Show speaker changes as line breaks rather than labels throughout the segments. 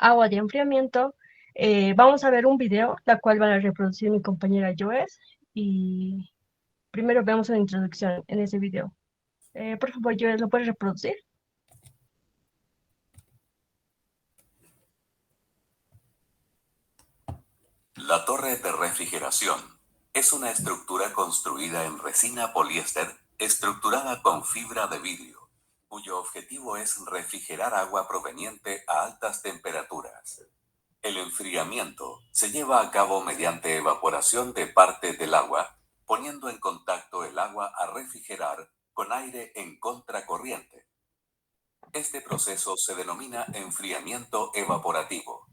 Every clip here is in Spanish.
agua de enfriamiento, vamos a ver un video, la cual va a reproducir mi compañera Joes, y primero vemos una introducción en ese video. Por favor, Joes, ¿lo puedes reproducir?
La torre de refrigeración es una estructura construida en resina poliéster estructurada con fibra de vidrio, cuyo objetivo es refrigerar agua proveniente a altas temperaturas. El enfriamiento se lleva a cabo mediante evaporación de parte del agua, poniendo en contacto el agua a refrigerar con aire en contracorriente. Este proceso se denomina enfriamiento evaporativo.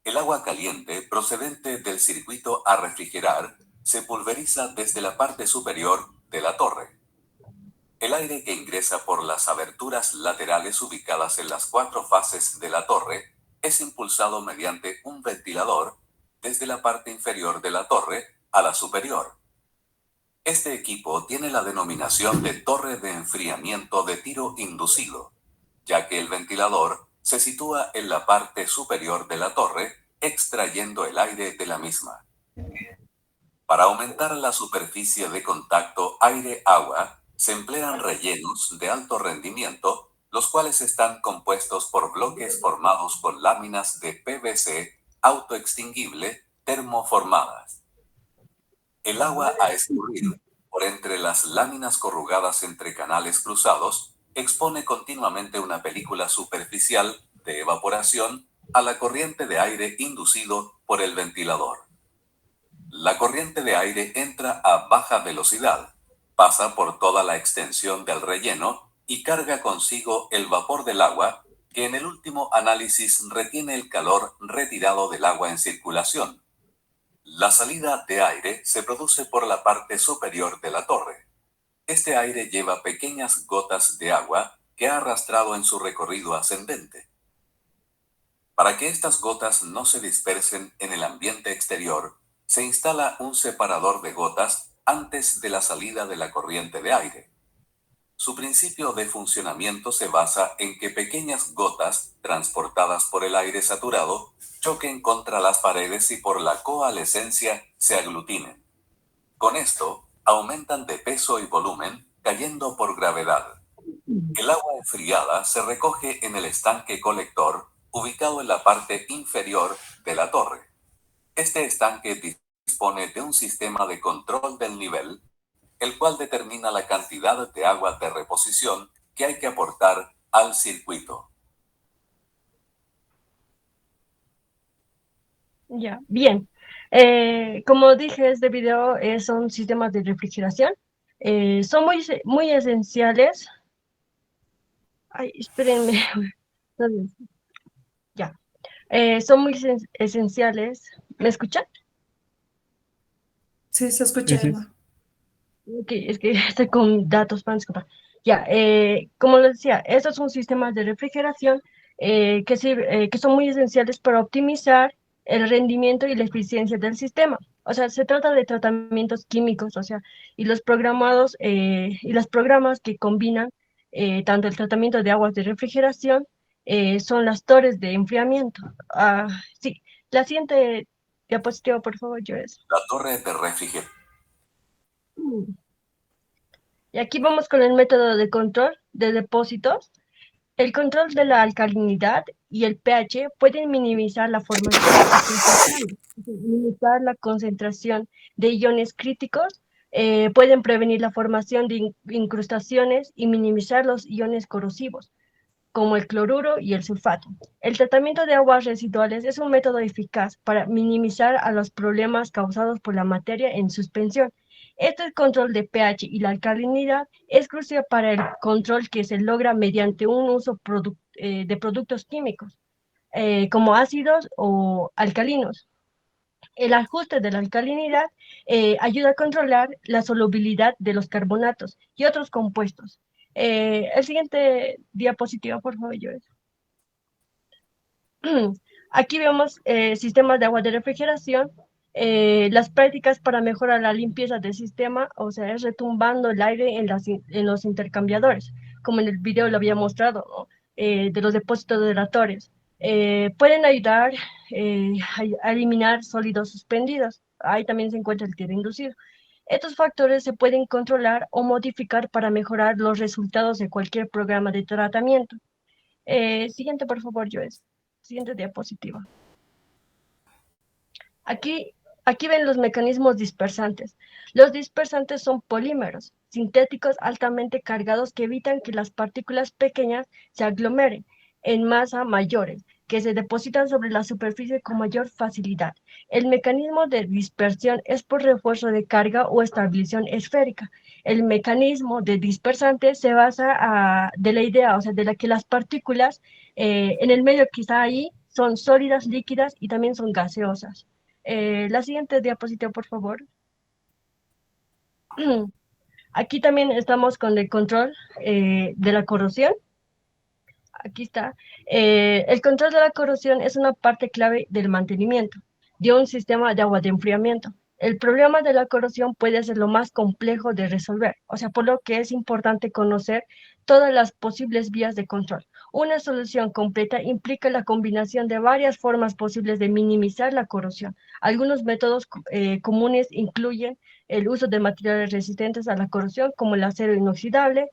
El agua caliente procedente del circuito a refrigerar se pulveriza desde la parte superior de la torre. El aire que ingresa por las aberturas laterales ubicadas en las 4 fases de la torre es impulsado mediante un ventilador desde la parte inferior de la torre a la superior. Este equipo tiene la denominación de torre de enfriamiento de tiro inducido, ya que el ventilador se sitúa en la parte superior de la torre, extrayendo el aire de la misma. Para aumentar la superficie de contacto aire-agua, se emplean rellenos de alto rendimiento, los cuales están compuestos por bloques formados con láminas de PVC autoextinguible termoformadas. El agua a escurrir por entre las láminas corrugadas entre canales cruzados expone continuamente una película superficial de evaporación a la corriente de aire inducido por el ventilador. La corriente de aire entra a baja velocidad, pasa por toda la extensión del relleno y carga consigo el vapor del agua, que en el último análisis retiene el calor retirado del agua en circulación. La salida de aire se produce por la parte superior de la torre. Este aire lleva pequeñas gotas de agua que ha arrastrado en su recorrido ascendente. Para que estas gotas no se dispersen en el ambiente exterior, se instala un separador de gotas antes de la salida de la corriente de aire. Su principio de funcionamiento se basa en que pequeñas gotas, transportadas por el aire saturado, choquen contra las paredes y por la coalescencia se aglutinen. Con esto, aumentan de peso y volumen, cayendo por gravedad. El agua enfriada se recoge en el estanque colector, ubicado en la parte inferior de la torre. Este estanque dispone de un sistema de control del nivel, el cual determina la cantidad de agua de reposición que hay que aportar al circuito.
Ya, bien. Como dije, este video son sistemas de refrigeración. Son muy esenciales. Ay, espérenme. Ya. Son muy esenciales. ¿Me escuchan?
Sí, se escucha,
Sí, sí.
Emma.
Ok, es que estoy con datos para disculpar. Ya, como les decía, estos son sistemas de refrigeración que son muy esenciales para optimizar el rendimiento y la eficiencia del sistema. O sea, se trata de tratamientos químicos, o sea, y los programas que combinan tanto el tratamiento de aguas de refrigeración son las torres de enfriamiento. Sí, la siguiente diapositiva, por favor, Joes.
La torre de refrigeración.
Y aquí vamos con el método de control de depósitos. El control de la alcalinidad y el pH pueden minimizar la formación y concentración, minimizar la concentración de iones críticos, pueden prevenir la formación de incrustaciones y minimizar los iones corrosivos, como el cloruro y el sulfato. El tratamiento de aguas residuales es un método eficaz para minimizar a los problemas causados por la materia en suspensión. Este control de pH y la alcalinidad es crucial para el control que se logra mediante un uso de productos químicos, como ácidos o alcalinos. El ajuste de la alcalinidad ayuda a controlar la solubilidad de los carbonatos y otros compuestos. El siguiente diapositiva, por favor, Joel. Aquí vemos sistemas de agua de refrigeración, las prácticas para mejorar la limpieza del sistema, o sea, es retumbando el aire en los intercambiadores, como en el video lo había mostrado, ¿no? De los depósitos de relatores. Pueden ayudar a eliminar sólidos suspendidos. Ahí también se encuentra el tiro inducido. Estos factores se pueden controlar o modificar para mejorar los resultados de cualquier programa de tratamiento. Siguiente, por favor, Joes. Siguiente diapositiva. Aquí, aquí ven los mecanismos dispersantes. Los dispersantes son polímeros sintéticos altamente cargados que evitan que las partículas pequeñas se aglomeren en masa mayores, que se depositan sobre la superficie con mayor facilidad. El mecanismo de dispersión es por refuerzo de carga o estabilización esférica. El mecanismo de dispersante se basa de la idea, o sea, de la que las partículas en el medio que está ahí son sólidas, líquidas y también son gaseosas. La siguiente diapositiva, por favor. Aquí también estamos con el control de la corrosión. Aquí está. El control de la corrosión es una parte clave del mantenimiento de un sistema de agua de enfriamiento. El problema de la corrosión puede ser lo más complejo de resolver, o sea, por lo que es importante conocer todas las posibles vías de control. Una solución completa implica la combinación de varias formas posibles de minimizar la corrosión. Algunos métodos comunes incluyen el uso de materiales resistentes a la corrosión, como el acero inoxidable,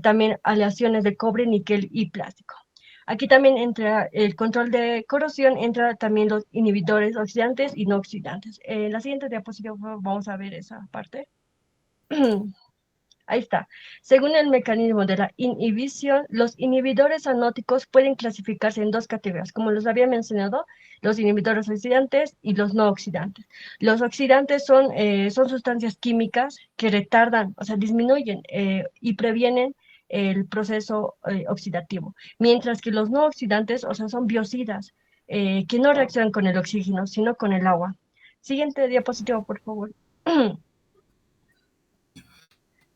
también aleaciones de cobre, níquel y plástico. Aquí también entra el control de corrosión, entra también los inhibidores oxidantes y no oxidantes. En la siguiente diapositiva vamos a ver esa parte. Ahí está. Según el mecanismo de la inhibición, los inhibidores anóticos pueden clasificarse en dos categorías, como los había mencionado, los inhibidores oxidantes y los no oxidantes. Los oxidantes son sustancias químicas que retardan, o sea, disminuyen y previenen el proceso oxidativo, mientras que los no oxidantes, o sea, son biocidas que no reaccionan con el oxígeno, sino con el agua. Siguiente diapositiva, por favor.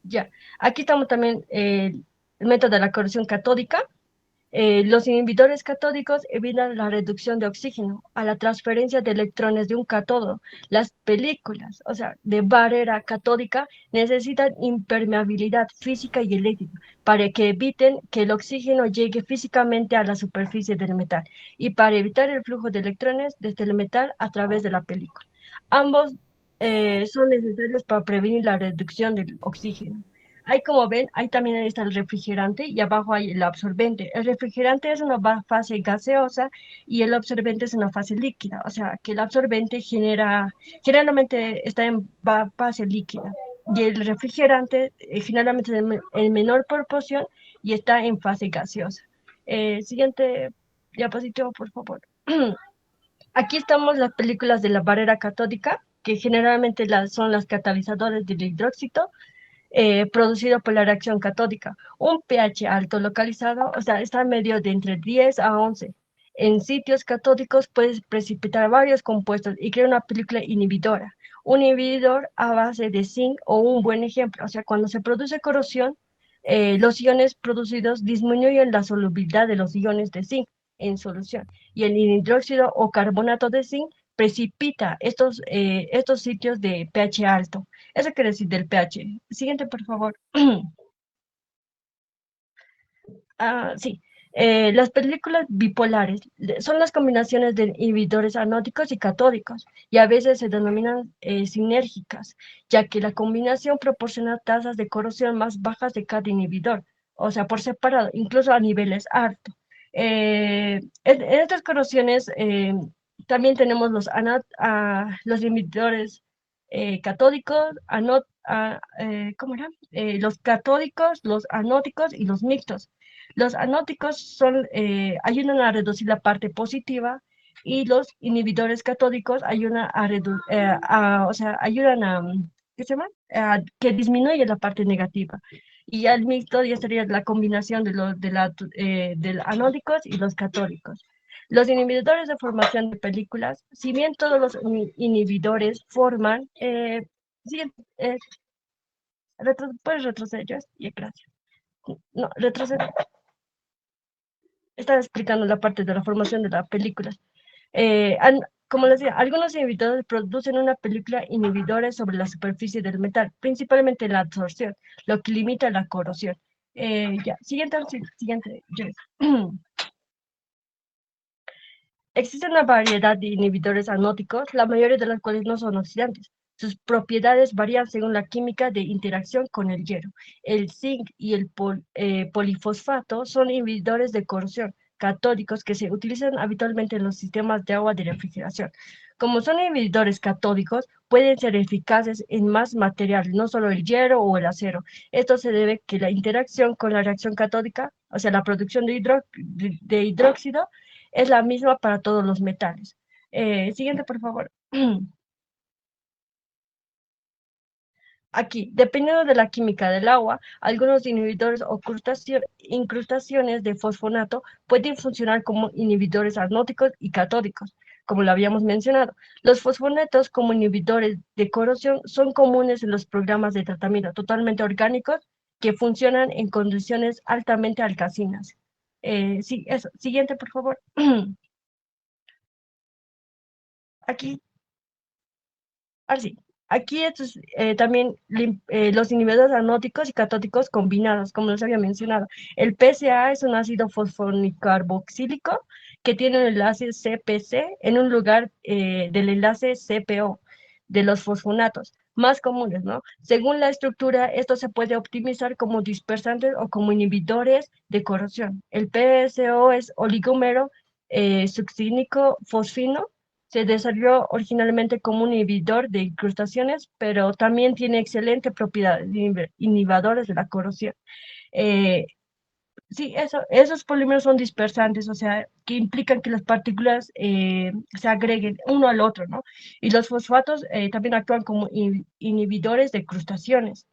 Ya, aquí estamos también el método de la corrosión catódica. Los inhibidores catódicos evitan la reducción de oxígeno a la transferencia de electrones de un cátodo. Las películas, o sea, de barrera catódica, necesitan impermeabilidad física y eléctrica para que eviten que el oxígeno llegue físicamente a la superficie del metal y para evitar el flujo de electrones desde el metal a través de la película. Ambos son necesarios para prevenir la reducción del oxígeno. Ahí como ven, ahí también está el refrigerante y abajo hay el absorbente. El refrigerante es una fase gaseosa y el absorbente es una fase líquida. O sea, que el absorbente generalmente está en fase líquida y el refrigerante generalmente en menor proporción y está en fase gaseosa. Siguiente diapositiva, por favor. Aquí estamos las películas de la barrera catódica, que generalmente son las catalizadores del hidróxido producido por la reacción catódica. Un pH alto localizado, o sea, está medio de entre 10 a 11. En sitios catódicos puedes precipitar varios compuestos y crear una película inhibidora. Un inhibidor a base de zinc o un buen ejemplo, o sea, cuando se produce corrosión, los iones producidos disminuyen la solubilidad de los iones de zinc en solución y el hidróxido o carbonato de zinc precipita estos sitios de pH alto. Eso quiere decir del pH. Siguiente, por favor. Sí. Las películas bipolares son las combinaciones de inhibidores anódicos y catódicos y a veces se denominan sinérgicas, ya que la combinación proporciona tasas de corrosión más bajas de cada inhibidor, o sea, por separado, incluso a niveles altos. En estas corrosiones también tenemos los inhibidores catódicos, ¿cómo era? Los catódicos, los anóticos y los mixtos. Los anóticos ayudan a reducir la parte positiva y los inhibidores catódicos ayudan o sea, ayudan ¿qué se llama? A que disminuye la parte negativa. Y al mixto ya sería la combinación de los anódicos y los catódicos. Los inhibidores de formación de películas, si bien todos los inhibidores forman, siguiente, puedes retroceder, Joyce? Y gracias. No, retroceder. Estaba explicando la parte de la formación de las películas. Como les decía, algunos inhibidores producen una película inhibidora sobre la superficie del metal, principalmente la absorción, lo que limita la corrosión. Ya, siguiente, Joyce. Existe una variedad de inhibidores anóticos, la mayoría de los cuales no son oxidantes. Sus propiedades varían según la química de interacción con el hierro. El zinc y el polifosfato son inhibidores de corrosión catódicos que se utilizan habitualmente en los sistemas de agua de refrigeración. Como son inhibidores catódicos, pueden ser eficaces en más materiales, no solo el hierro o el acero. Esto se debe a que la interacción con la reacción catódica, o sea, la producción de hidróxido, es la misma para todos los metales. Siguiente, por favor. Aquí, dependiendo de la química del agua, algunos inhibidores o incrustaciones de fosfonato pueden funcionar como inhibidores anóticos y catódicos, como lo habíamos mencionado. Los fosfonatos como inhibidores de corrosión son comunes en los programas de tratamiento totalmente orgánicos que funcionan en condiciones altamente alcalinas. Sí, eso. Siguiente, por favor. Aquí Así. Aquí estos, también los inhibidores anóticos y catóticos combinados, como les había mencionado. El PCA es un ácido fosfonicarboxílico que tiene un enlace CPC en un lugar del enlace CPO de los fosfonatos más comunes, ¿no? Según la estructura, esto se puede optimizar como dispersantes o como inhibidores de corrosión. El PSO es oligómero succínico fosfino. Se desarrolló originalmente como un inhibidor de incrustaciones, pero también tiene excelentes propiedades inhibidores de la corrosión. Eh, sí, esos polímeros son dispersantes, o sea, que implican que las partículas se agreguen uno al otro, ¿no? Y los fosfatos también actúan como inhibidores de crustaciones.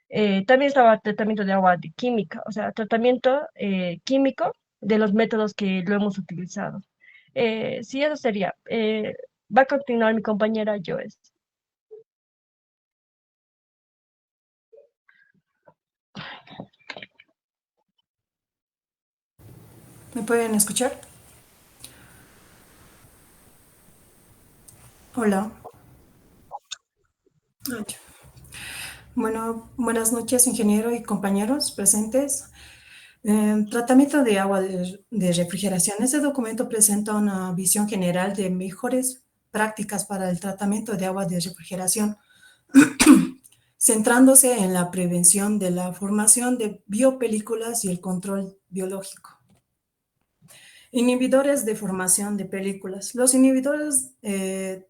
También estaba tratamiento de agua de química, o sea, tratamiento químico de los métodos que lo hemos utilizado. Sí, eso sería. Va a continuar mi compañera Joes.
¿Me pueden escuchar? Hola. Bueno, buenas noches, ingeniero y compañeros presentes. Tratamiento de agua de refrigeración. Este documento presenta una visión general de mejores prácticas para el tratamiento de agua de refrigeración, centrándose en la prevención de la formación de biopelículas y el control biológico. Inhibidores de formación de películas. Los inhibidores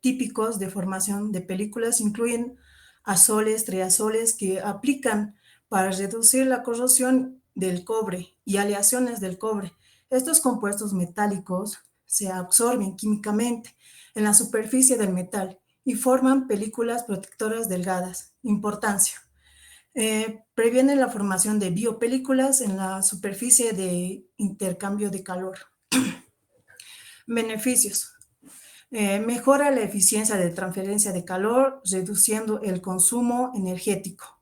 típicos de formación de películas incluyen azoles, triazoles que aplican para reducir la corrosión del cobre y aleaciones del cobre. Estos compuestos metálicos se absorben químicamente en la superficie del metal y forman películas protectoras delgadas. Importancia. Previenen la formación de biopelículas en la superficie de intercambio de calor. Beneficios. Mejora la eficiencia de transferencia de calor, reduciendo el consumo energético.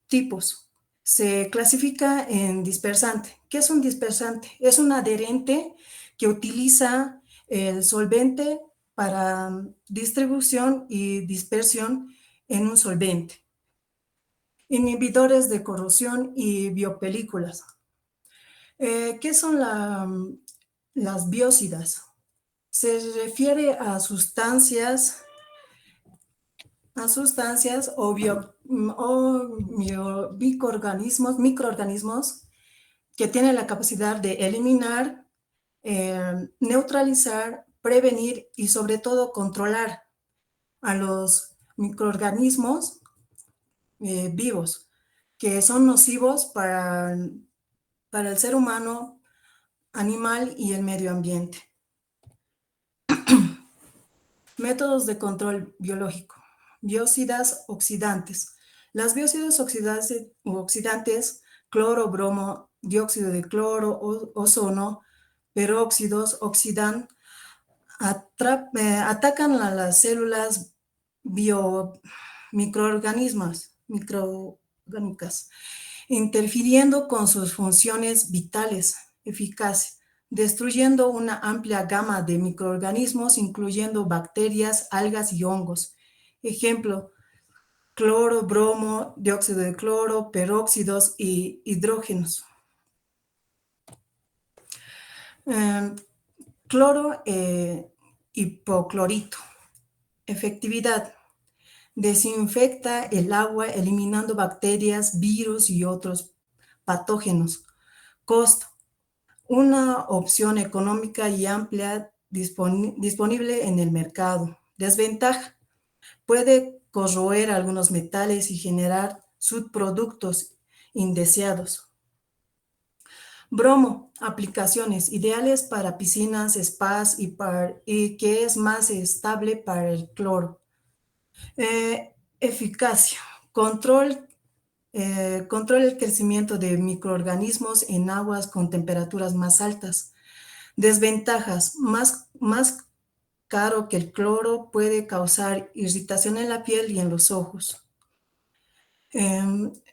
Tipos. Se clasifica en dispersante. ¿Qué es un dispersante? Es un adherente que utiliza el solvente para distribución y dispersión en un solvente. Inhibidores de corrosión y biopelículas. ¿Qué son las biocidas? Se refiere a sustancias o microorganismos que tienen la capacidad de eliminar, neutralizar, prevenir y sobre todo controlar a los microorganismos vivos que son nocivos para el ser humano, animal y el medio ambiente. Métodos de control biológico. Biocidas oxidantes. Las biocidas oxidantes, cloro, bromo, dióxido de cloro, ozono, peróxidos, atacan a las células microorgánicas, interfiriendo con sus funciones vitales eficaces, destruyendo una amplia gama de microorganismos, incluyendo bacterias, algas y hongos. Ejemplo, cloro, bromo, dióxido de cloro, peróxidos y hidrógenos. Cloro, hipoclorito. Efectividad. Desinfecta el agua eliminando bacterias, virus y otros patógenos. Costo. Una opción económica y amplia disponible en el mercado. Desventaja. Puede corroer algunos metales y generar subproductos indeseados. Bromo, aplicaciones ideales para piscinas, spas y que es más estable para el cloro. Eficacia, control el crecimiento de microorganismos en aguas con temperaturas más altas. Desventajas, más caro que el cloro, puede causar irritación en la piel y en los ojos.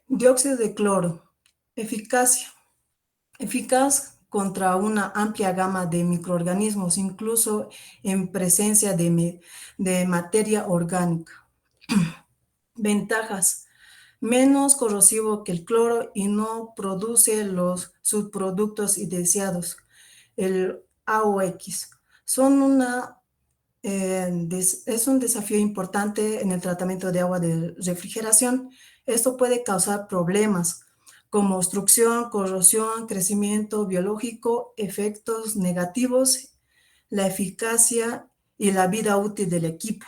Dióxido de cloro, eficacia. Eficaz contra una amplia gama de microorganismos, incluso en presencia de materia orgánica. Ventajas. Menos corrosivo que el cloro y no produce los subproductos indeseados. El AOX. Es un desafío importante en el tratamiento de agua de refrigeración. Esto puede causar problemas como obstrucción, corrosión, crecimiento biológico, efectos negativos, la eficacia y la vida útil del equipo.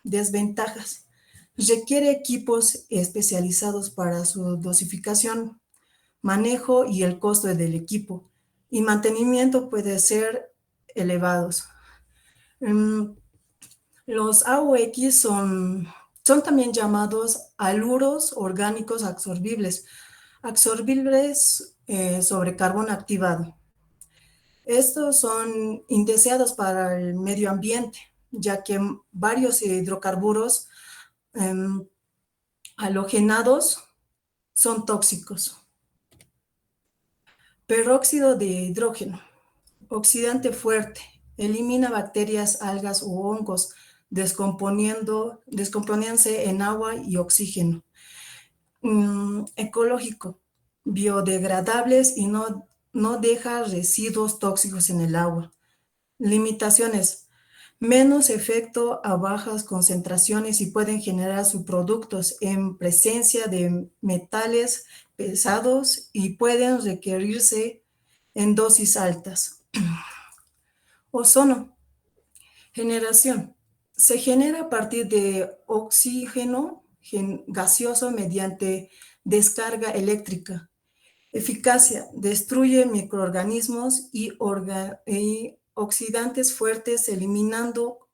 Desventajas. Requiere equipos especializados para su dosificación, manejo y el costo del equipo, y mantenimiento puede ser elevados. Los AOX son también llamados haluros orgánicos absorbibles sobre carbón activado. Estos son indeseados para el medio ambiente, ya que varios hidrocarburos halogenados son tóxicos. Peróxido de hidrógeno, oxidante fuerte, elimina bacterias, algas u hongos, descomponiéndose en agua y oxígeno. Ecológico, biodegradables y no deja residuos tóxicos en el agua. Limitaciones, menos efecto a bajas concentraciones y pueden generar subproductos en presencia de metales pesados y pueden requerirse en dosis altas. Ozono, generación. Se genera a partir de oxígeno gaseoso mediante descarga eléctrica. Eficacia, destruye microorganismos y oxidantes fuertes, eliminando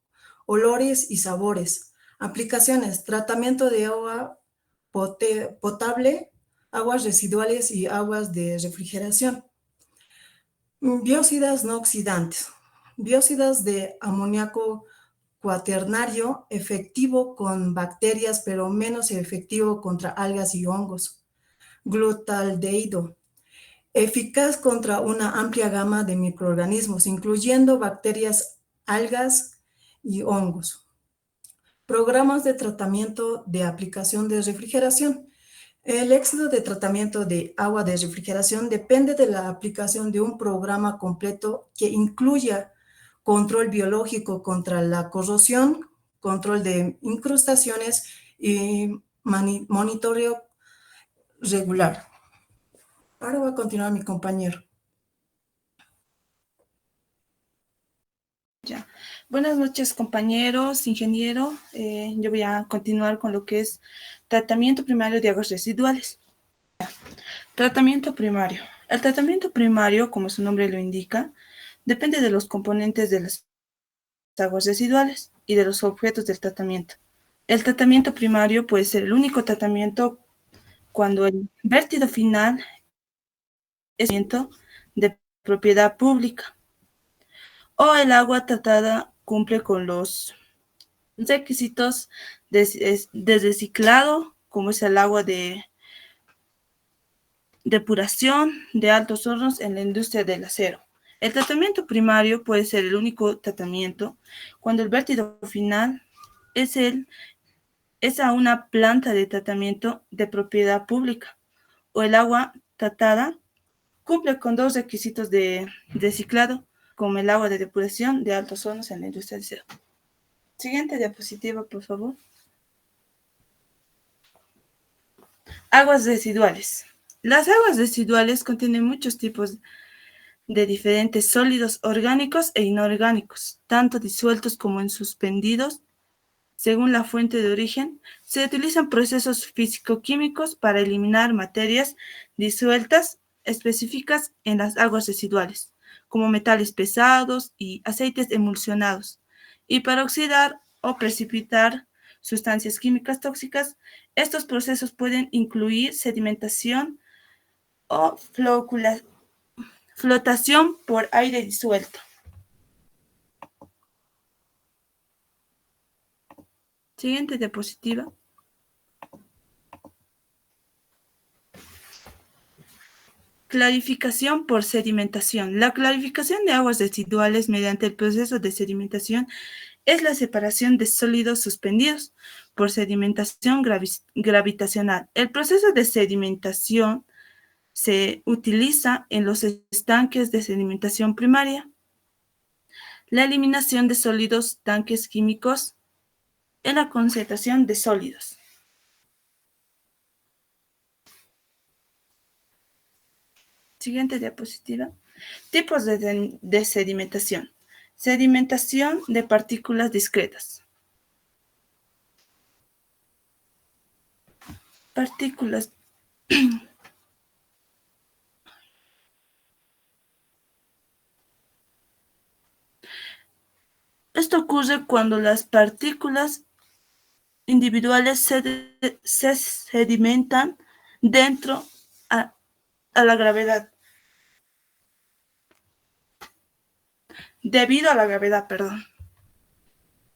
olores y sabores. Aplicaciones, tratamiento de agua potable, aguas residuales y aguas de refrigeración. Biocidas no oxidantes. Biocidas de amoníaco cuaternario, efectivo con bacterias, pero menos efectivo contra algas y hongos. Glutaldehído, eficaz contra una amplia gama de microorganismos, incluyendo bacterias, algas y hongos. Programas de tratamiento de aplicación de refrigeración. El éxito de tratamiento de agua de refrigeración depende de la aplicación de un programa completo que incluya control biológico contra la corrosión, control de incrustaciones y monitoreo regular. Ahora va a continuar mi compañero.
Ya. Buenas noches, compañeros, ingeniero. Yo voy a continuar con lo que es tratamiento primario de aguas residuales. Tratamiento primario. El tratamiento primario, como su nombre lo indica, depende de los componentes de las aguas residuales y de los objetos del tratamiento. El tratamiento primario puede ser el único tratamiento cuando el vertido final es de propiedad pública o el agua tratada cumple con los requisitos de reciclado, como es el agua de depuración de altos hornos en la industria del acero. El tratamiento primario puede ser el único tratamiento cuando el vertido final es a una planta de tratamiento de propiedad pública o el agua tratada cumple con dos requisitos de reciclado, como el agua de depuración de altos hornos en la industria del acero. Siguiente diapositiva, por favor. Aguas residuales. Las aguas residuales contienen muchos tipos de diferentes sólidos orgánicos e inorgánicos, tanto disueltos como en suspendidos. Según la fuente de origen, se utilizan procesos físico-químicos para eliminar materias disueltas específicas en las aguas residuales, como metales pesados y aceites emulsionados, y para oxidar o precipitar sustancias químicas tóxicas. Estos procesos pueden incluir sedimentación o flotación por aire disuelto. Siguiente diapositiva. Clarificación por sedimentación. La clarificación de aguas residuales mediante el proceso de sedimentación es la separación de sólidos suspendidos por sedimentación gravitacional. El proceso de sedimentación se utiliza en los estanques de sedimentación primaria, la eliminación de sólidos tanques químicos, en la concentración de sólidos. Siguiente diapositiva. Tipos de sedimentación. Sedimentación de partículas discretas. Partículas. Esto ocurre cuando las partículas individuales se sedimentan dentro a la gravedad. Debido a la gravedad, perdón.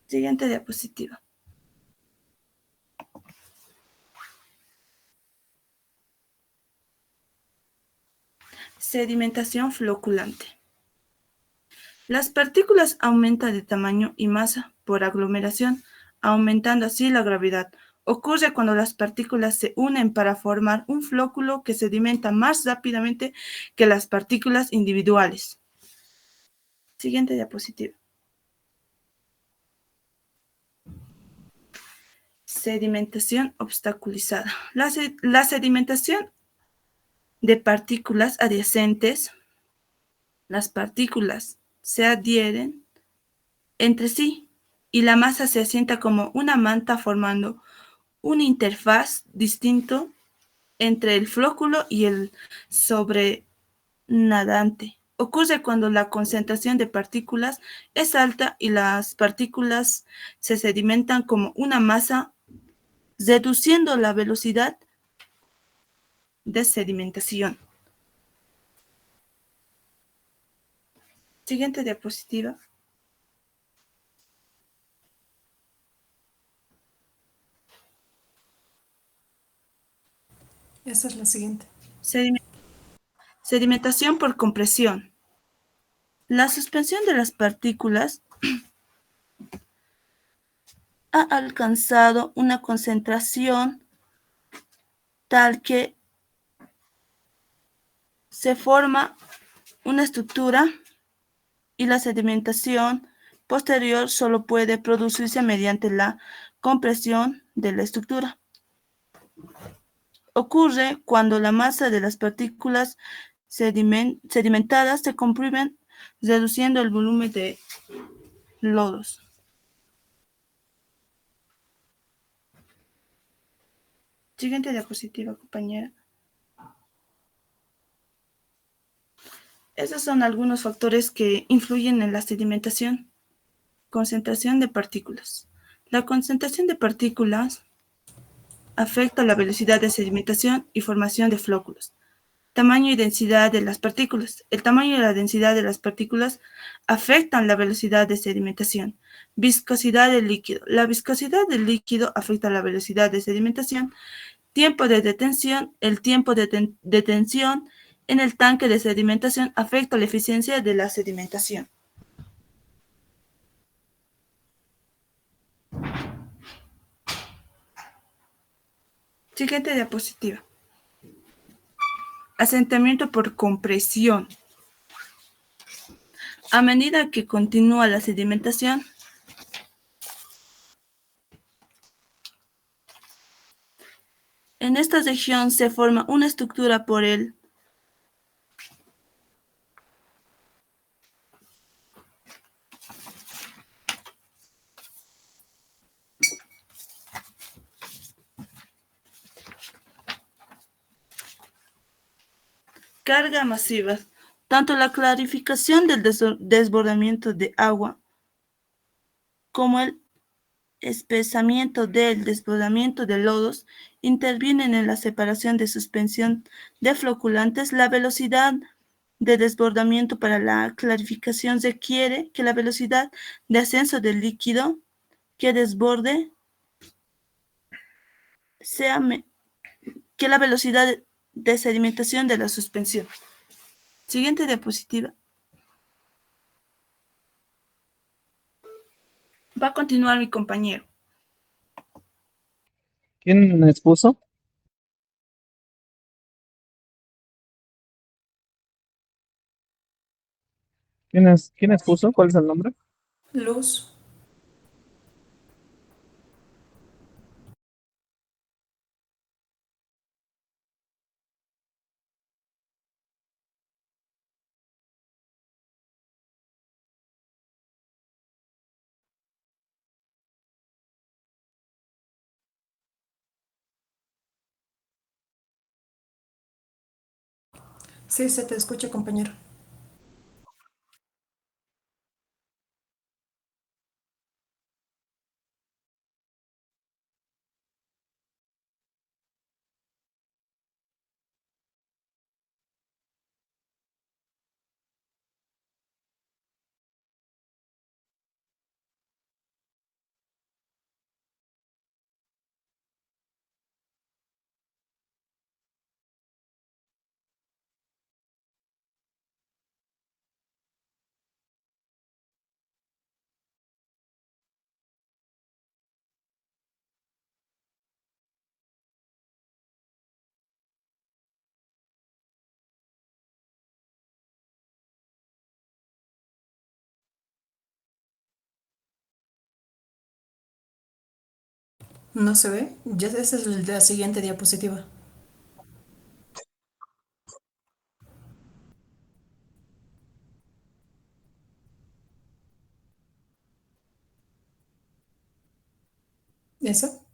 Siguiente diapositiva. Sedimentación floculante. Las partículas aumentan de tamaño y masa por aglomeración, aumentando así la gravedad. Ocurre cuando las partículas se unen para formar un flóculo que sedimenta más rápidamente que las partículas individuales. Siguiente diapositiva. Sedimentación obstaculizada. La sedimentación de partículas adyacentes. Las partículas se adhieren entre sí y la masa se asienta como una manta formando una interfaz distinto entre el flóculo y el sobrenadante. Ocurre cuando la concentración de partículas es alta y las partículas se sedimentan como una masa, reduciendo la velocidad de sedimentación. Siguiente diapositiva.
Esa es la siguiente.
Sedimentación por compresión. La suspensión de las partículas ha alcanzado una concentración tal que se forma una estructura y la sedimentación posterior solo puede producirse mediante la compresión de la estructura. Ocurre cuando la masa de las partículas sedimentadas se comprimen, reduciendo el volumen de lodos. Siguiente diapositiva, compañera. Esos son algunos factores que influyen en la sedimentación. Concentración de partículas. La concentración de partículas afecta la velocidad de sedimentación y formación de flóculos. Tamaño y densidad de las partículas. El tamaño y la densidad de las partículas afectan la velocidad de sedimentación. Viscosidad del líquido. La viscosidad del líquido afecta la velocidad de sedimentación. Tiempo de detención. El tiempo de detención en el tanque de sedimentación afecta la eficiencia de la sedimentación. Siguiente diapositiva. Asentamiento por compresión. A medida que continúa la sedimentación, en esta región se forma una estructura por el carga masiva. Tanto la clarificación del desbordamiento de agua como el espesamiento del desbordamiento de lodos intervienen en la separación de suspensión de floculantes. La velocidad de desbordamiento para la clarificación requiere que la velocidad de ascenso del líquido que desborde sea que la velocidad de sedimentación de la suspensión. Siguiente diapositiva. Va a continuar mi compañero.
¿Quién expuso? ¿Quién expuso? ¿Cuál es el nombre?
Luz. Sí, se te escucha, compañero. ¿No se ve? Ya esa es la siguiente diapositiva. ¿Eso?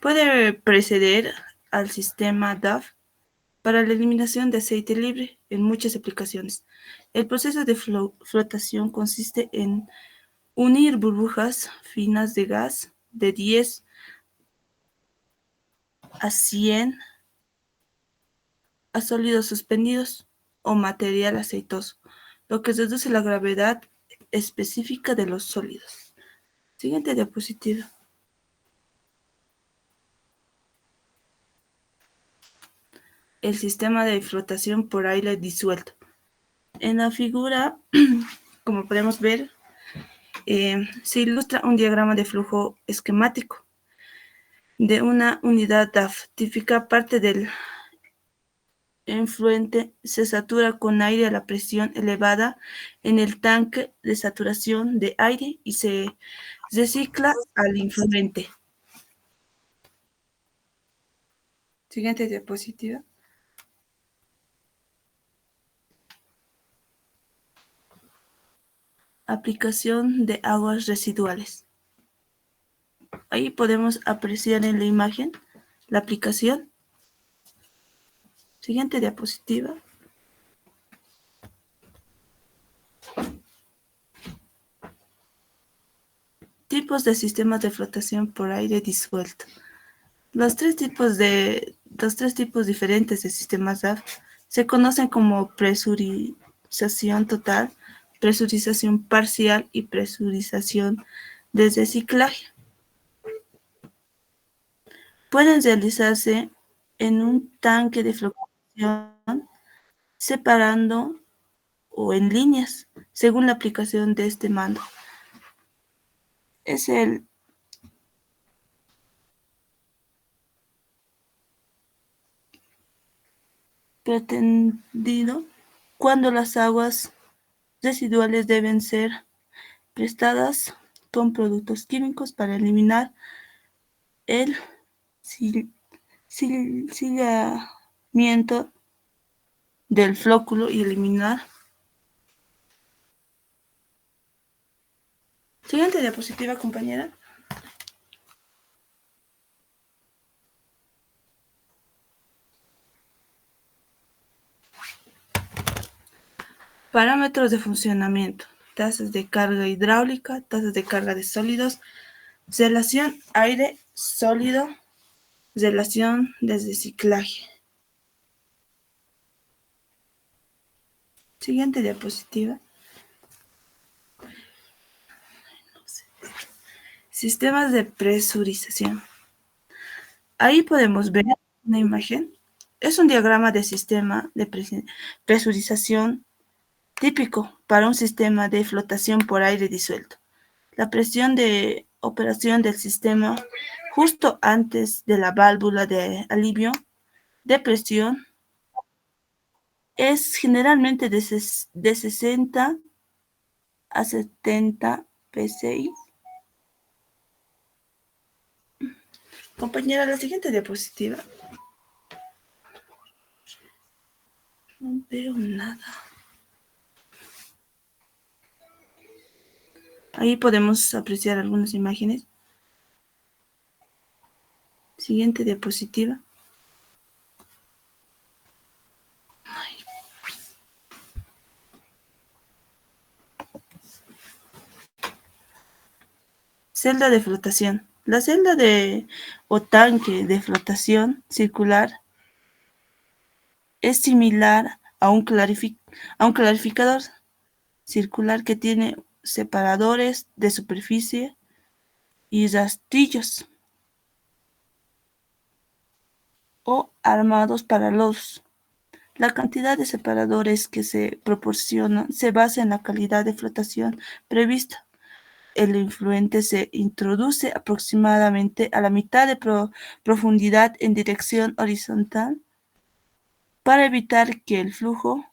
Puede preceder al sistema DAF para la eliminación de aceite libre en muchas aplicaciones. El proceso de flotación consiste en unir burbujas finas de gas de 10 a 100 a sólidos suspendidos o material aceitoso, lo que reduce la gravedad específica de los sólidos. Siguiente diapositiva. El sistema de flotación por aire disuelto. En la figura, como podemos ver, se ilustra un diagrama de flujo esquemático de una unidad DAF. Típica parte del efluente se satura con aire a la presión elevada en el tanque de saturación de aire y se recicla al influente. Siguiente diapositiva. Aplicación de aguas residuales. Ahí podemos apreciar en la imagen la aplicación. Siguiente diapositiva. Tipos de sistemas de flotación por aire disuelto. Los tres tipos diferentes de sistemas DAF se conocen como presurización total, presurización parcial y presurización de reciclaje. Pueden realizarse en un tanque de flotación separando o en líneas, según la aplicación de este mando. Es el pretendido cuando las aguas residuales deben ser prestadas con productos químicos para eliminar el silamiento del flóculo y eliminar. Siguiente diapositiva, compañera. Parámetros de funcionamiento. Tasas de carga hidráulica, tasas de carga de sólidos, relación aire-sólido, relación de reciclaje. Siguiente diapositiva. Sistemas de presurización. Ahí podemos ver una imagen. Es un diagrama de sistema de presurización típico para un sistema de flotación por aire disuelto. La presión de operación del sistema justo antes de la válvula de alivio de presión es generalmente de 60 a 70 psi. Compañera, la siguiente diapositiva. No veo nada. Ahí podemos apreciar algunas imágenes. Siguiente diapositiva. Celda de flotación. La celda o tanque de flotación circular es similar a un clarificador circular que tiene separadores de superficie y rastrillos o armados para los. La cantidad de separadores que se proporcionan se basa en la calidad de flotación prevista. El influente se introduce aproximadamente a la mitad de profundidad en dirección horizontal para evitar que el flujo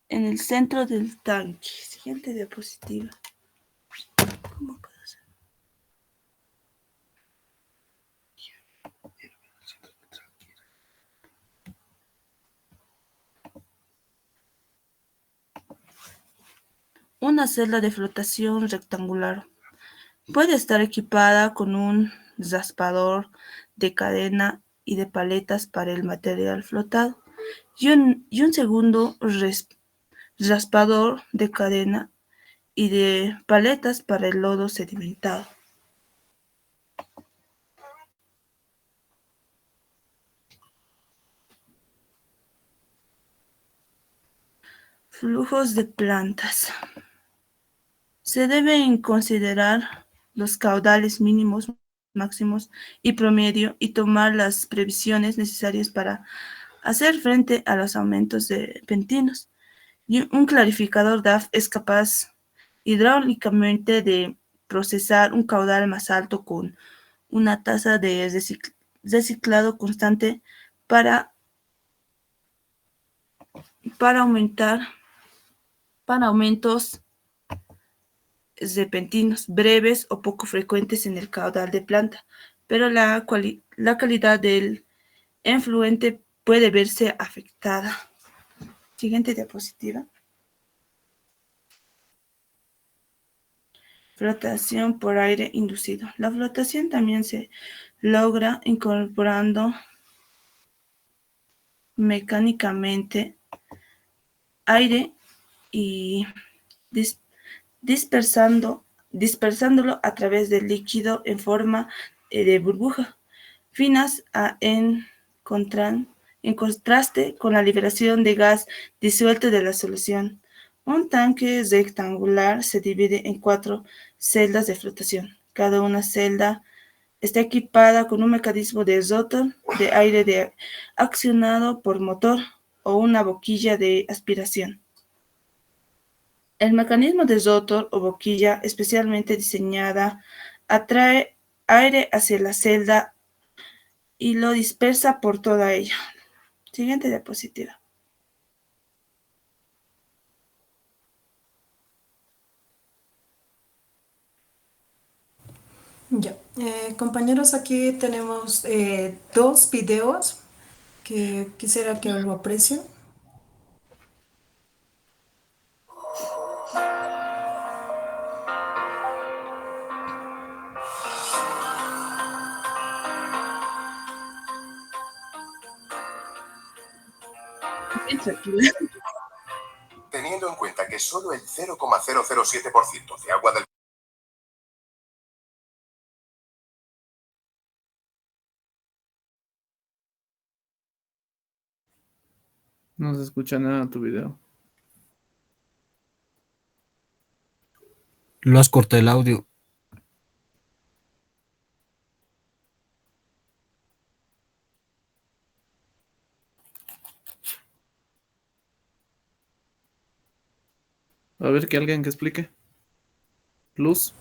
en el centro del tanque. Siguiente diapositiva. ¿Cómo puedo hacer? Una celda de flotación rectangular Puede estar equipada con un raspador de cadena y de paletas para el material flotado y un segundo raspador de cadena y de paletas para el lodo sedimentado. Flujos de plantas. Se deben considerar los caudales mínimos, máximos y promedio y tomar las previsiones necesarias para hacer frente a los aumentos de pentinos. Y un clarificador DAF es capaz hidráulicamente de procesar un caudal más alto con una tasa de reciclado constante para, para aumentos repentinos, breves o poco frecuentes en el caudal de planta, pero la calidad del efluente puede verse afectada. Siguiente diapositiva. Flotación por aire inducido. La flotación también se logra incorporando mecánicamente aire y dispersándolo a través del líquido en forma de burbuja finas en contraste con la liberación de gas disuelto de la solución. Un tanque rectangular se divide en 4 celdas de flotación. Cada una celda está equipada con un mecanismo de rotor de aire accionado por motor o una boquilla de aspiración. El mecanismo de rotor o boquilla especialmente diseñada atrae aire hacia la celda y lo dispersa por toda ella. Siguiente diapositiva.
Ya, compañeros, aquí tenemos 2 videos que quisiera que lo aprecien.
Teniendo en cuenta que solo el 0,007% de agua del
No se escucha nada tu video.
Lo has cortado el audio.
A ver, que alguien que explique. Luz.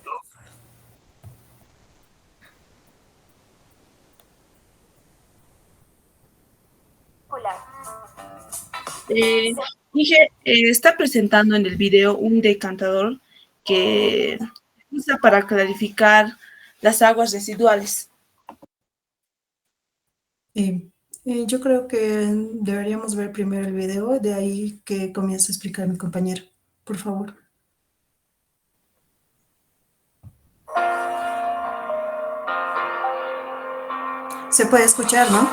Está presentando en el video un decantador que usa para clarificar las aguas residuales.
Yo creo que deberíamos ver primero el video, de ahí que comience a explicar mi compañero. Por favor. Se puede escuchar, ¿no?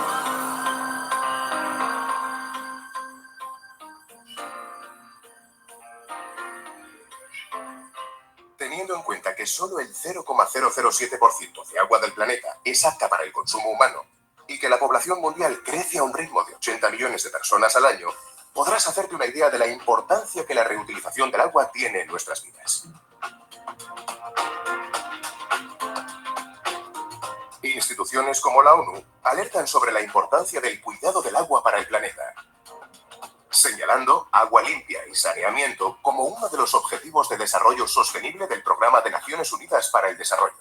Teniendo en cuenta que solo el 0,007% de agua del planeta es apta para el consumo humano y que la población mundial crece a un ritmo de 80 millones de personas al año, podrás hacerte una idea de la importancia que la reutilización del agua tiene en nuestras vidas. Instituciones como la ONU alertan sobre la importancia del cuidado del agua para el planeta, señalando agua limpia y saneamiento como uno de los objetivos de desarrollo sostenible del Programa de Naciones Unidas para el Desarrollo.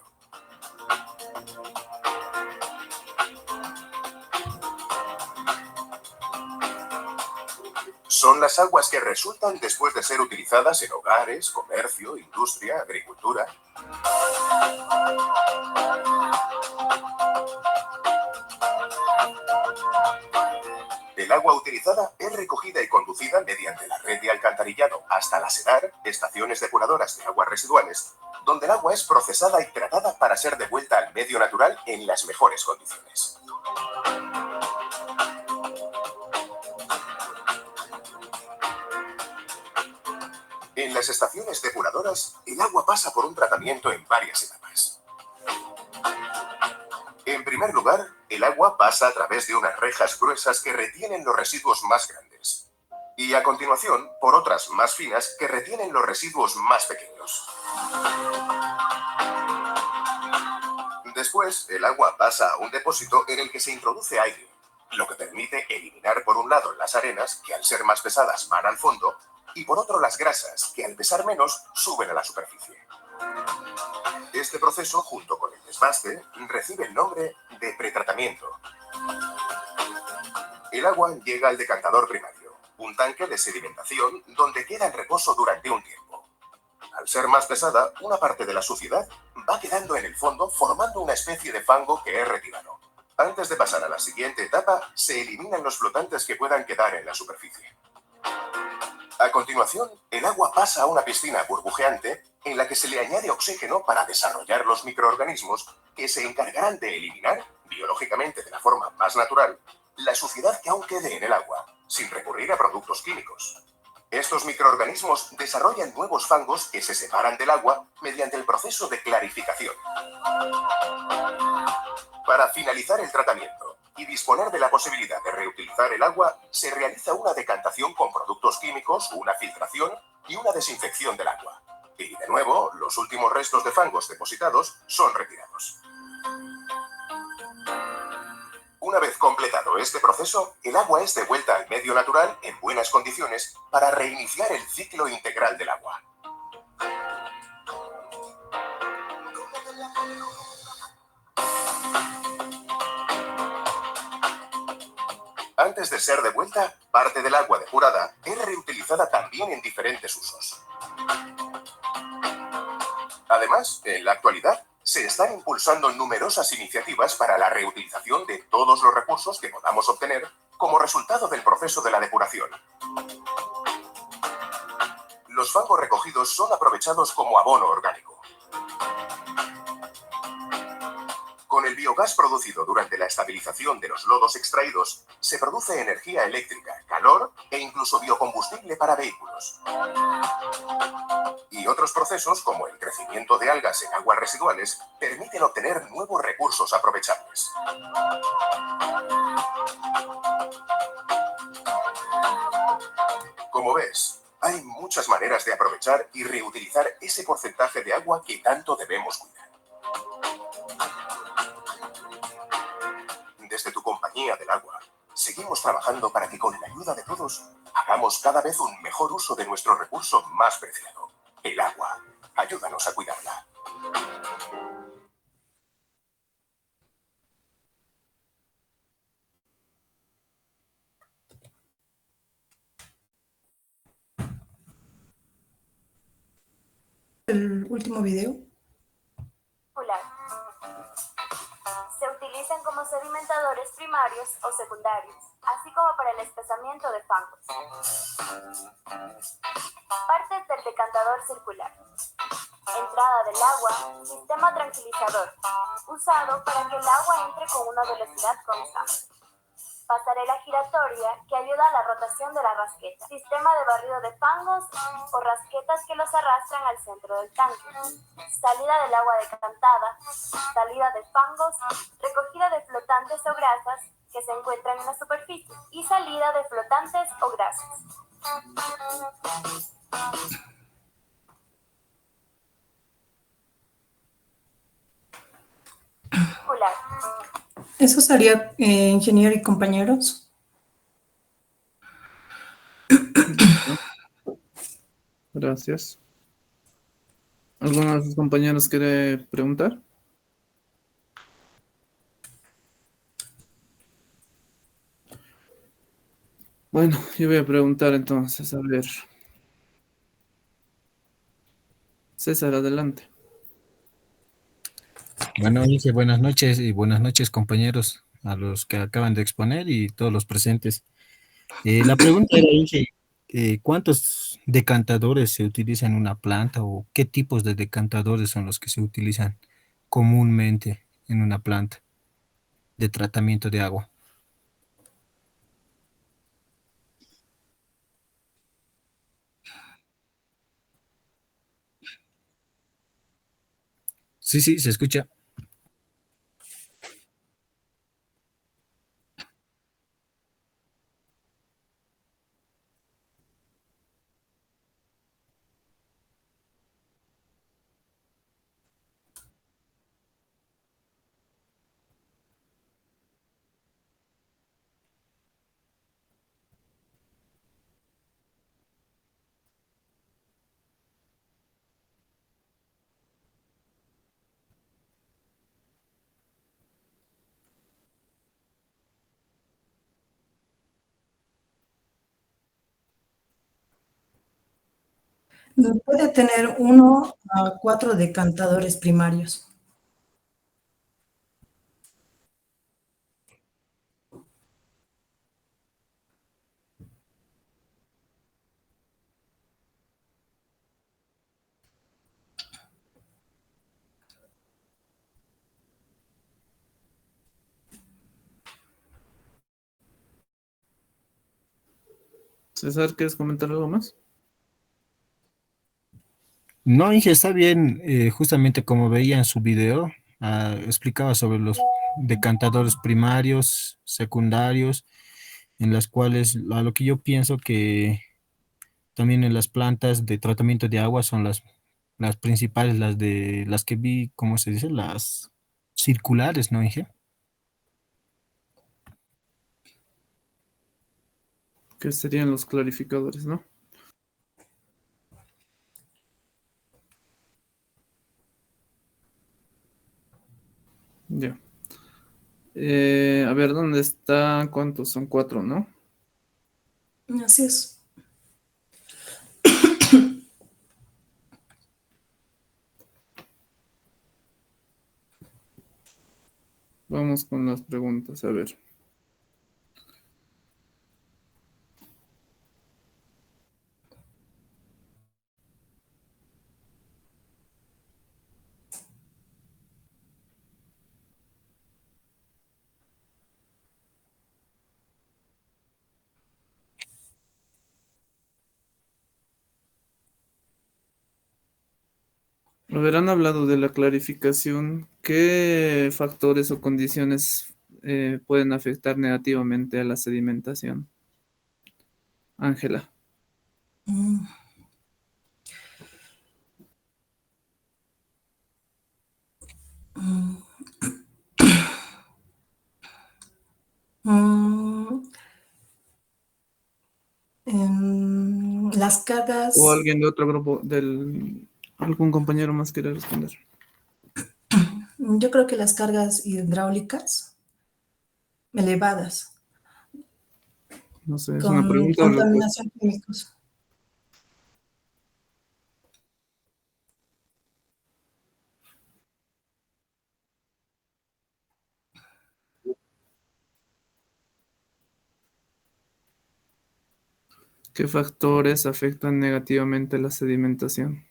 Son las aguas que resultan después de ser utilizadas en hogares, comercio, industria, agricultura. el agua utilizada es recogida y conducida mediante la red de alcantarillado hasta la SEDAR, estaciones depuradoras de aguas residuales, donde el agua es procesada y tratada para ser devuelta al medio natural en las mejores condiciones. En las estaciones depuradoras, el agua pasa por un tratamiento en varias etapas. En primer lugar, el agua pasa a través de unas rejas gruesas que retienen los residuos más grandes. Y a continuación, por otras más finas que retienen los residuos más pequeños. Después, el agua pasa a un depósito en el que se introduce aire, lo que permite eliminar por un lado las arenas, que al ser más pesadas van al fondo, y por otro las grasas, que al pesar menos suben a la superficie. Este proceso, junto con el desbaste, recibe el nombre de pretratamiento. El agua llega al decantador primario, un tanque de sedimentación donde queda en reposo durante un tiempo. Al ser más pesada, una parte de la suciedad va quedando en el fondo formando una especie de fango que es retirado. Antes de pasar a la siguiente etapa, se eliminan los flotantes que puedan quedar en la superficie. A continuación, el agua pasa a una piscina burbujeante en la que se le añade oxígeno para desarrollar los microorganismos que se encargarán de eliminar, biológicamente de la forma más natural, la suciedad que aún quede en el agua, sin recurrir a productos químicos. Estos microorganismos desarrollan nuevos fangos que se separan del agua mediante el proceso de clarificación. Para finalizar el tratamiento y disponer de la posibilidad de reutilizar el agua, se realiza una decantación con productos químicos, una filtración y una desinfección del agua. Y de nuevo, los últimos restos de fangos depositados son retirados. Una vez completado este proceso, el agua es devuelta al medio natural en buenas condiciones para reiniciar el ciclo integral del agua. Antes de ser devuelta, parte del agua depurada es reutilizada también en diferentes usos. Además, en la actualidad, se están impulsando numerosas iniciativas para la reutilización de todos los recursos que podamos obtener como resultado del proceso de la depuración. Los fangos recogidos son aprovechados como abono orgánico. Con el biogás producido durante la estabilización de los lodos extraídos, se produce energía eléctrica, calor e incluso biocombustible para vehículos. Y otros procesos, como el crecimiento de algas en aguas residuales, permiten obtener nuevos recursos aprovechables. Como ves, hay muchas maneras de aprovechar y reutilizar ese porcentaje de agua que tanto debemos cuidar. Desde tu compañía del agua, seguimos trabajando para que con la ayuda de todos hagamos cada vez un mejor uso de nuestro recurso más preciado, el agua. Ayúdanos a cuidarla.
El último video.
Se utilizan como sedimentadores primarios o secundarios, así como para el espesamiento de fangos. Partes del decantador circular. Entrada del agua, sistema tranquilizador, usado para que el agua entre con una velocidad constante. Pasarela giratoria que ayuda a la rotación de la rasqueta. Sistema de barrido de fangos o rasquetas que los arrastran al centro del tanque. Salida del agua decantada. Salida de fangos. Recogida de flotantes o grasas que se encuentran en la superficie. Y salida de flotantes o grasas. Circular.
Eso sería, ingeniero y compañeros.
Gracias. ¿Alguno de sus compañeros quiere preguntar? Bueno, yo voy a preguntar entonces, a ver. César, adelante.
Bueno, Inge, buenas noches y buenas noches compañeros a los que acaban de exponer y todos los presentes. La pregunta era, Inge, ¿cuántos decantadores se utilizan en una planta o qué tipos de decantadores son los que se utilizan comúnmente en una planta de tratamiento de agua? Sí, sí, se escucha.
Puede tener 1 a 4 decantadores primarios.
César, ¿quieres comentar algo más?
No, Inge, está bien, justamente como veía en su video, explicaba sobre los decantadores primarios, secundarios, en las cuales a lo que yo pienso que también en las plantas de tratamiento de agua son las principales, las que vi, ¿cómo se dice? Las circulares, ¿no, Inge?
Que serían los clarificadores, ¿no? Ya. A ver, ¿dónde está? ¿Cuántos son? Cuatro, ¿no?
Así es.
Vamos con las preguntas, a ver. A ver, han hablado de la clarificación. ¿Qué factores o condiciones pueden afectar negativamente a la sedimentación? Ángela.
Mm, mm, mm, las
¿O
cargas,
alguien de otro grupo, algún compañero más quiere responder?
yo creo que las cargas hidráulicas elevadas
No sé, ¿es una
con
pregunta o respuesta?
contaminación químicos.
¿Qué factores afectan negativamente la sedimentación?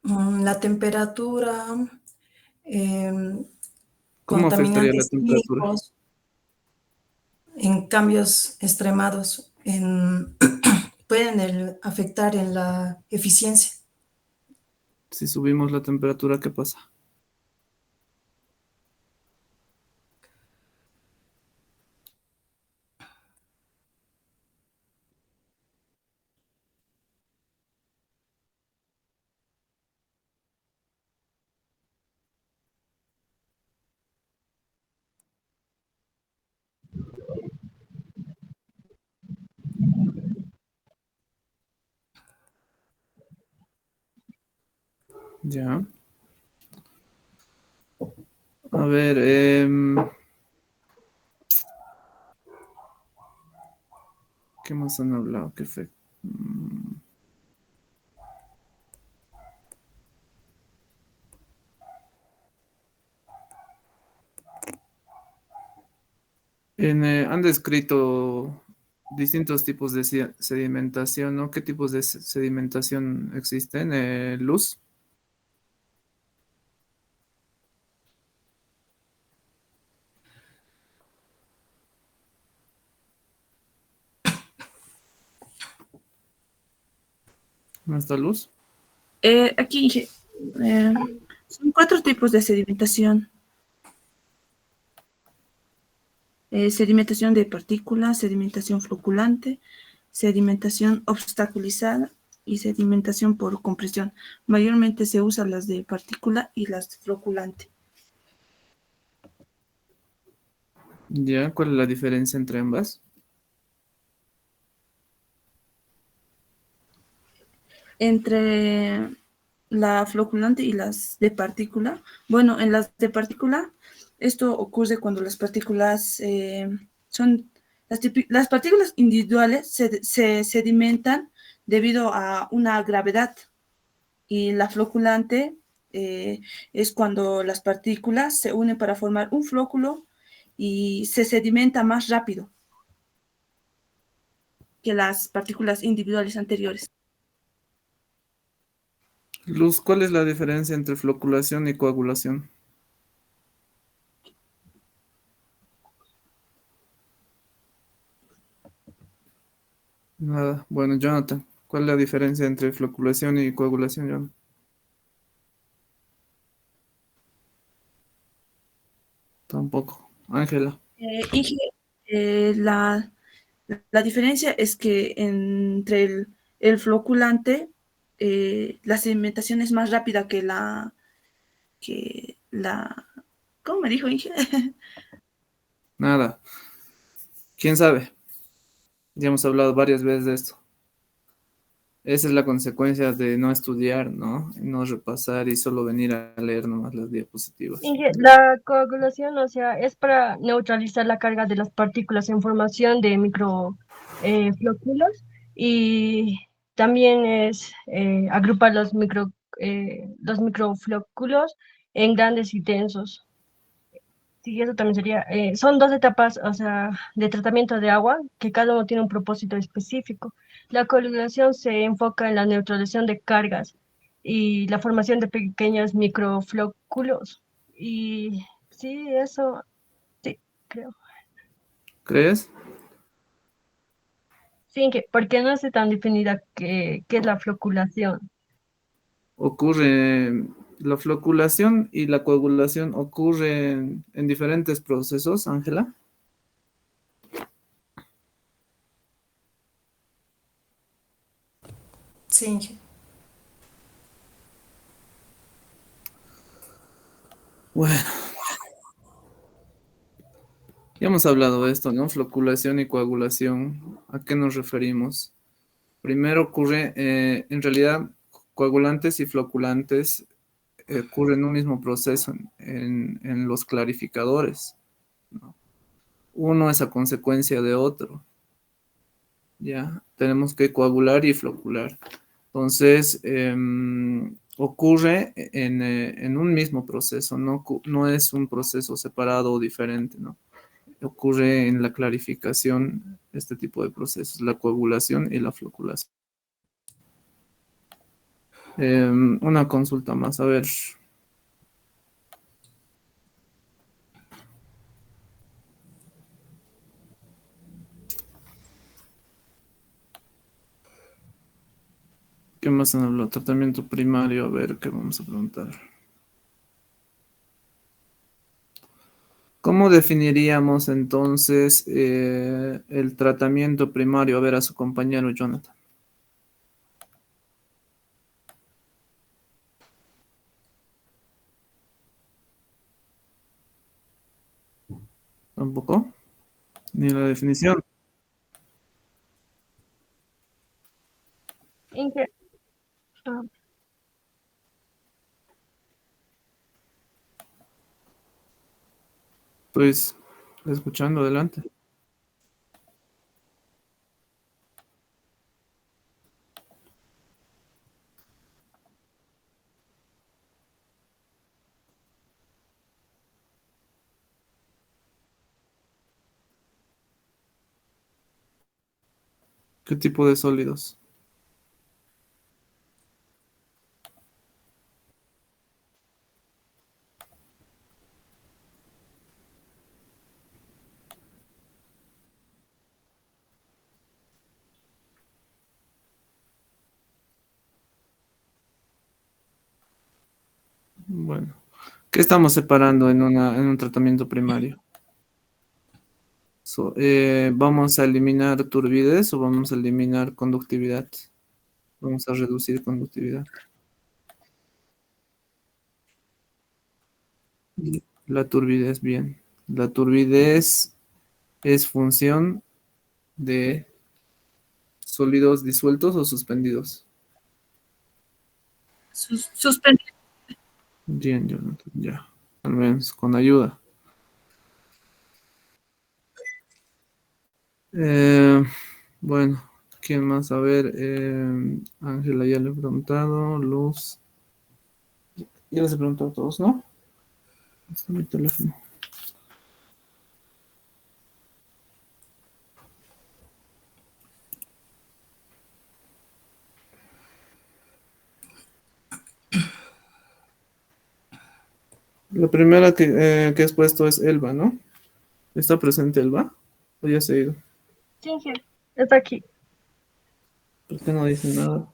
La temperatura, em,
¿Cómo afectaría la
contaminantes
temperatura?
químicos, en cambios extremados, pueden afectar en la eficiencia.
Si subimos la temperatura, ¿qué pasa? Ya. A ver, ¿qué más han hablado? ¿Qué fe? Mm, han descrito distintos tipos de sedimentación, ¿no? ¿Qué tipos de sedimentación existen? Luz. ¿No está luz?
Aquí eh, son 4 tipos de sedimentación. Sedimentación de partículas, sedimentación floculante, sedimentación obstaculizada y sedimentación por compresión. Mayormente se usan las de partícula y las de floculante.
¿Ya? ¿Cuál es la diferencia entre ambas?
Entre la floculante y las de partícula. Bueno, en las de partícula, esto ocurre cuando las partículas son, las partículas individuales se sedimentan debido a una gravedad y la floculante es cuando las partículas se unen para formar un flóculo y se sedimenta más rápido que las partículas individuales anteriores.
Luz, ¿cuál es la diferencia entre floculación y coagulación? Nada. Bueno, Jonathan, ¿cuál es la diferencia entre floculación y coagulación, Jonathan? Tampoco. Ángela.
Inge, la diferencia es que entre el floculante, la sedimentación es más rápida que la, ¿cómo me dijo Inge?
Nada. ¿Quién sabe? Ya hemos hablado varias veces de esto. Esa es la consecuencia de no estudiar, ¿no? Y no repasar y solo venir a leer nomás las diapositivas.
La coagulación, o sea, es para neutralizar la carga de las partículas en formación de microflóculos y también es agrupar los microflóculos en grandes y densos. Sí, eso también sería. Son dos etapas, o sea, de tratamiento de agua, que cada uno tiene un propósito específico. La coagulación se enfoca en la neutralización de cargas y la formación de pequeños microflóculos. Y sí, eso, sí, creo.
¿Crees?
Sí, porque no sé tan definida qué es la floculación.
Ocurre, la floculación y la coagulación ocurren en diferentes procesos, Ángela.
Sí.
Bueno, ya hemos hablado de esto, ¿no? Floculación y coagulación. ¿A qué nos referimos? Primero ocurre, en realidad, coagulantes y floculantes ocurren un mismo proceso en los clarificadores, ¿no? Uno es a consecuencia de otro. Ya, tenemos que coagular y flocular. Entonces, ocurre en un mismo proceso, no es un proceso separado o diferente, ¿no? Ocurre en la clarificación este tipo de procesos, la coagulación y la floculación. Una consulta más, a ver. ¿Qué más han hablado? Tratamiento primario, a ver qué vamos a preguntar. ¿Cómo definiríamos entonces el tratamiento primario? A ver a su compañero Jonathan. ¿Tampoco? Ni la definición.
Inge- ah,
Pues, escuchando adelante. ¿Qué tipo de sólidos? Bueno, ¿qué estamos separando en un tratamiento primario? ¿Vamos a eliminar turbidez o vamos a eliminar conductividad? Vamos a reducir conductividad. Y la turbidez, bien. La turbidez es función de sólidos disueltos o suspendidos.
Suspendido.
Bien, Jonathan, ya. Al menos con ayuda. Eh, bueno, ¿quién más? A ver, Ángela ya le he preguntado, Luz. Ya les he preguntado a todos, ¿no? Está mi teléfono. La primera que has puesto es Elba, ¿no? ¿Está presente Elba? ¿O ya se ha ido?
Sí, sí, está aquí.
¿Por qué no dice nada?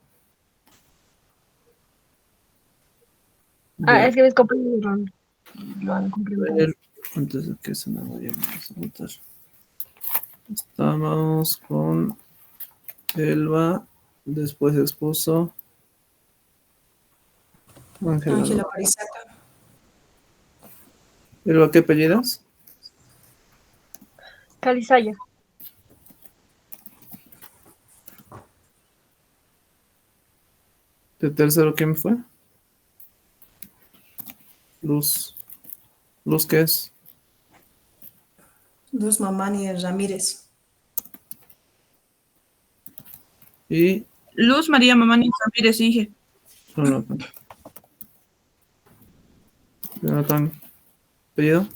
Ah,
Ya.
es que mis compañeros lo han
A
complementado.
ver, antes de que se me vaya, vamos a votar. Estamos con Elba, después esposo, Ángela.
Ángela
¿No?
Parizaca.
Elba, ¿qué apellidas?
Calizaya.
¿De tercero quién fue? Luz. ¿Luz qué es?
Luz Mamani Ramírez.
Y
Luz María Mamani Ramírez Inge.
Jonathan. Jonathan, ¿apellido?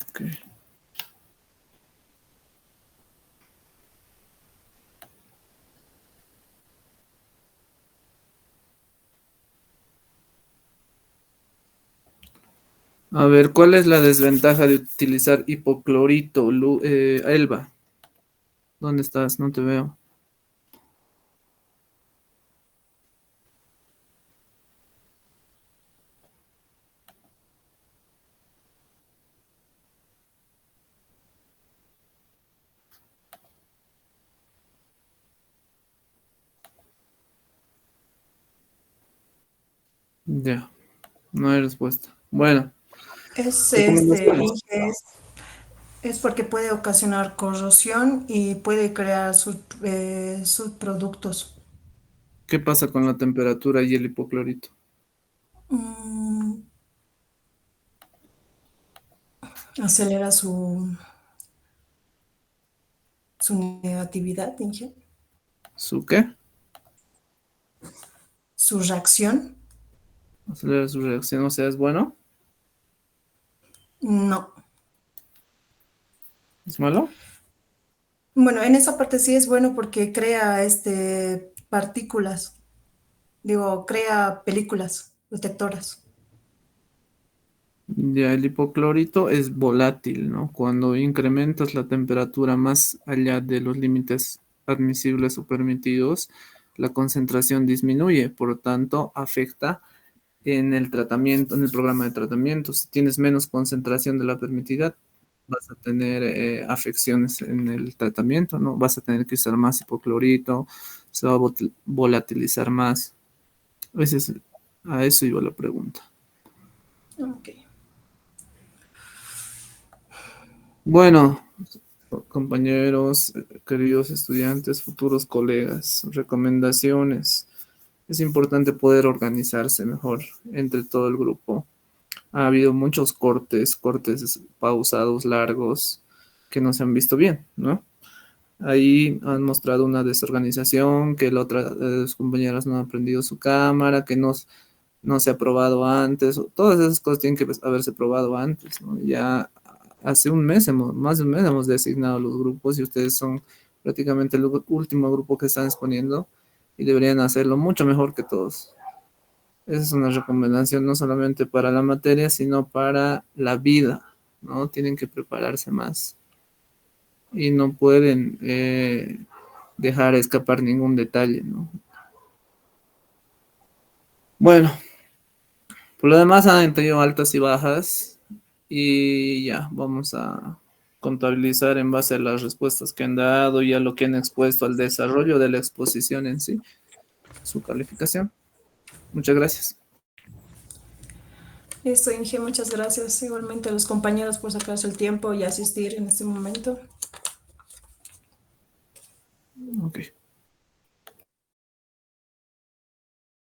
Ok. A ver, ¿cuál es la desventaja de utilizar hipoclorito, Elba? ¿Dónde estás? No te veo. Ya, no hay respuesta. Bueno,
Es,
recomendaciones.
es porque puede ocasionar corrosión y puede crear subproductos.
¿Qué pasa con la temperatura y el hipoclorito?
Mm, acelera su negatividad, Inge.
¿Su qué?
Su reacción.
Acelera su reacción, o sea, ¿es bueno?
No.
¿Es malo?
Bueno, en esa parte sí es bueno porque crea partículas, digo, crea películas protectoras.
Ya, el hipoclorito es volátil, ¿no? Cuando incrementas la temperatura más allá de los límites admisibles o permitidos, la concentración disminuye, por lo tanto, afecta en el tratamiento, en el programa de tratamiento. Si tienes menos concentración de la permitida, vas a tener afecciones en el tratamiento, ¿no? Vas a tener que usar más hipoclorito, se va a volatilizar más. A eso iba la pregunta.
Ok.
Bueno, compañeros, queridos estudiantes, futuros colegas, recomendaciones. Es importante poder organizarse mejor entre todo el grupo. Ha habido muchos cortes pausados, largos, que no se han visto bien, ¿no? Ahí han mostrado una desorganización, que la otra de las compañeras no ha prendido su cámara, que no se ha probado antes, todas esas cosas tienen que haberse probado antes, ¿no? Ya hace un mes, más de un mes hemos designado los grupos y ustedes son prácticamente el último grupo que están exponiendo y deberían hacerlo mucho mejor que todos. Esa es una recomendación no solamente para la materia, sino para la vida, ¿no? Tienen que prepararse más y no pueden dejar escapar ningún detalle, ¿no? Bueno, por lo demás han tenido altas y bajas y ya, vamos a contabilizar en base a las respuestas que han dado y a lo que han expuesto al desarrollo de la exposición en sí, su calificación. Muchas gracias.
Listo, Inge, muchas gracias. Igualmente a los compañeros por sacarse el tiempo y asistir en este momento.
Ok.